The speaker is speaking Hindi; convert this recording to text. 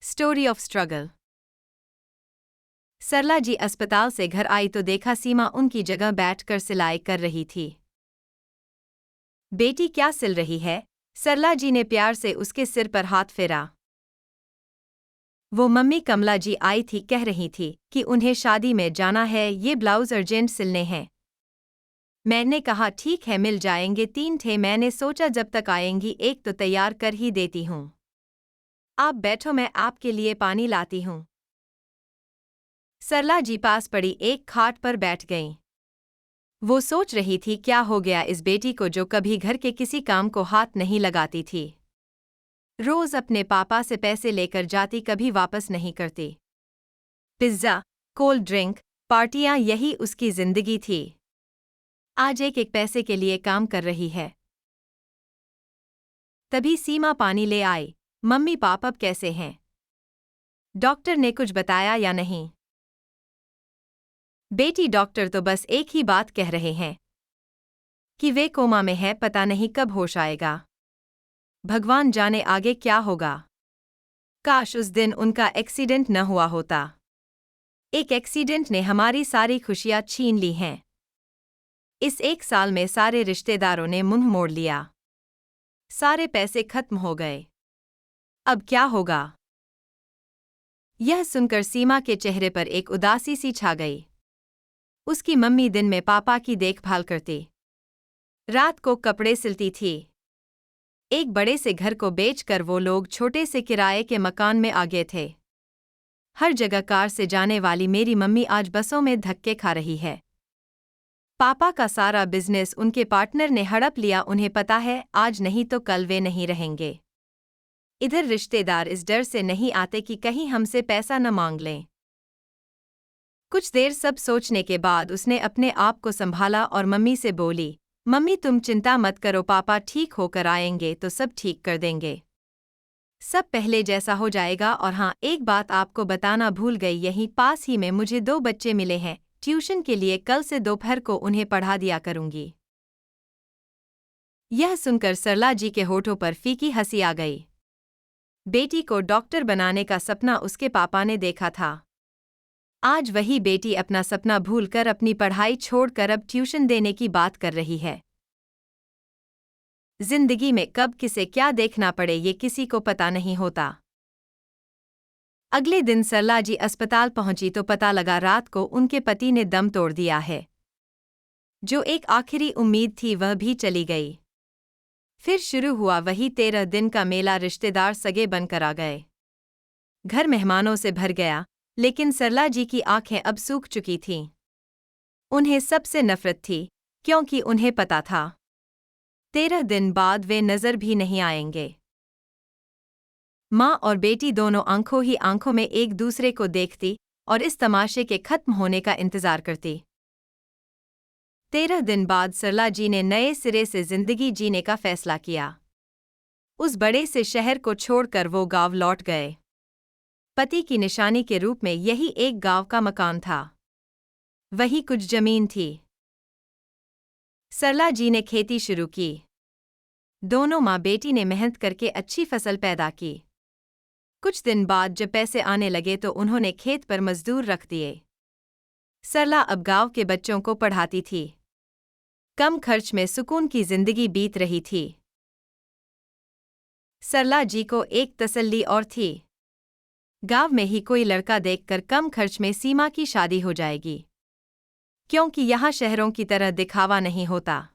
Story of struggle. Sarla ji अस्पताल से घर आई तो देखा सीमा उनकी जगह बैठकर सिलाई कर रही थी। बेटी क्या सिल रही है? सरला जी ने प्यार से उसके सिर पर हाथ फेरा। वो मम्मी कमला जी आई थी, कह रही थी कि उन्हें शादी में जाना है, ये ब्लाउज अर्जेंट सिलने हैं। मैंने कहा ठीक है मिल जाएंगे, 3 थे, मैंने सोचा जब तक आएंगी एक तो तैयार कर ही देती हूँ। आप बैठो, मैं आपके लिए पानी लाती हूँ। सरला जी पास पड़ी एक खाट पर बैठ गईं। वो सोच रही थी क्या हो गया इस बेटी को जो कभी घर के किसी काम को हाथ नहीं लगाती थी। रोज अपने पापा से पैसे लेकर जाती, कभी वापस नहीं करती। पिज्जा, कोल्ड ड्रिंक, पार्टियां, यही उसकी जिंदगी थी। आज एक एक पैसे के लिए काम कर रही है। तभी सीमा पानी ले आई। मम्मी पापा अब कैसे हैं? डॉक्टर ने कुछ बताया या नहीं? बेटी डॉक्टर तो बस एक ही बात कह रहे हैं कि वे कोमा में है, पता नहीं कब होश आएगा। भगवान जाने आगे क्या होगा। काश उस दिन उनका एक्सीडेंट न हुआ होता। एक एक्सीडेंट ने हमारी सारी खुशियां छीन ली हैं। इस 1 साल में सारे रिश्तेदारों ने मुंह मोड़ लिया। सारे पैसे खत्म हो गए। अब क्या होगा? यह सुनकर सीमा के चेहरे पर एक उदासी सी छा गई। उसकी मम्मी दिन में पापा की देखभाल करती, रात को कपड़े सिलती थी। एक बड़े से घर को बेचकर वो लोग छोटे से किराए के मकान में आ गए थे। हर जगह कार से जाने वाली मेरी मम्मी आज बसों में धक्के खा रही है। पापा का सारा बिजनेस उनके पार्टनर ने हड़प लिया, उन्हें पता है आज नहीं तो कल वे नहीं रहेंगे। इधर रिश्तेदार इस डर से नहीं आते कि कहीं हमसे पैसा न मांग लें। कुछ देर सब सोचने के बाद उसने अपने आप को संभाला और मम्मी से बोली, मम्मी तुम चिंता मत करो, पापा ठीक होकर आएंगे तो सब ठीक कर देंगे। सब पहले जैसा हो जाएगा। और हाँ, एक बात आपको बताना भूल गई, यहीं पास ही में मुझे 2 बच्चे मिले हैं, ट्यूशन के लिए कल से दोपहर को उन्हें पढ़ा दिया करूंगी। यह सुनकर सरला जी के होठों पर फीकी हंसी आ गई। बेटी को डॉक्टर बनाने का सपना उसके पापा ने देखा था। आज वही बेटी अपना सपना भूलकर अपनी पढ़ाई छोड़कर अब ट्यूशन देने की बात कर रही है। जिंदगी में कब किसे क्या देखना पड़े ये किसी को पता नहीं होता। अगले दिन सरला जी अस्पताल पहुंची तो पता लगा रात को उनके पति ने दम तोड़ दिया है। जो एक आखिरी उम्मीद थी वह भी चली गई। फिर शुरू हुआ वही 13 दिन का मेला, रिश्तेदार सगे बनकर आ गए। घर मेहमानों से भर गया, लेकिन सरला जी की आंखें अब सूख चुकी थीं। उन्हें सबसे नफरत थी, क्योंकि उन्हें पता था 13 दिन बाद वे नजर भी नहीं आएंगे। माँ और बेटी दोनों आंखों ही आंखों में एक दूसरे को देखती और इस तमाशे के खत्म होने का इंतजार करती। 13 दिन बाद सरला जी ने नए सिरे से जिंदगी जीने का फैसला किया। उस बड़े से शहर को छोड़कर वो गांव लौट गए। पति की निशानी के रूप में यही एक गांव का मकान था, वही कुछ जमीन थी। सरला जी ने खेती शुरू की। दोनों माँ बेटी ने मेहनत करके अच्छी फसल पैदा की। कुछ दिन बाद जब पैसे आने लगे तो उन्होंने खेत पर मजदूर रख दिए। सरला अब गांव के बच्चों को पढ़ाती थी। कम खर्च में सुकून की जिंदगी बीत रही थी। सरला जी को एक तसल्ली और थी, गांव में ही कोई लड़का देखकर कम खर्च में सीमा की शादी हो जाएगी, क्योंकि यहाँ शहरों की तरह दिखावा नहीं होता।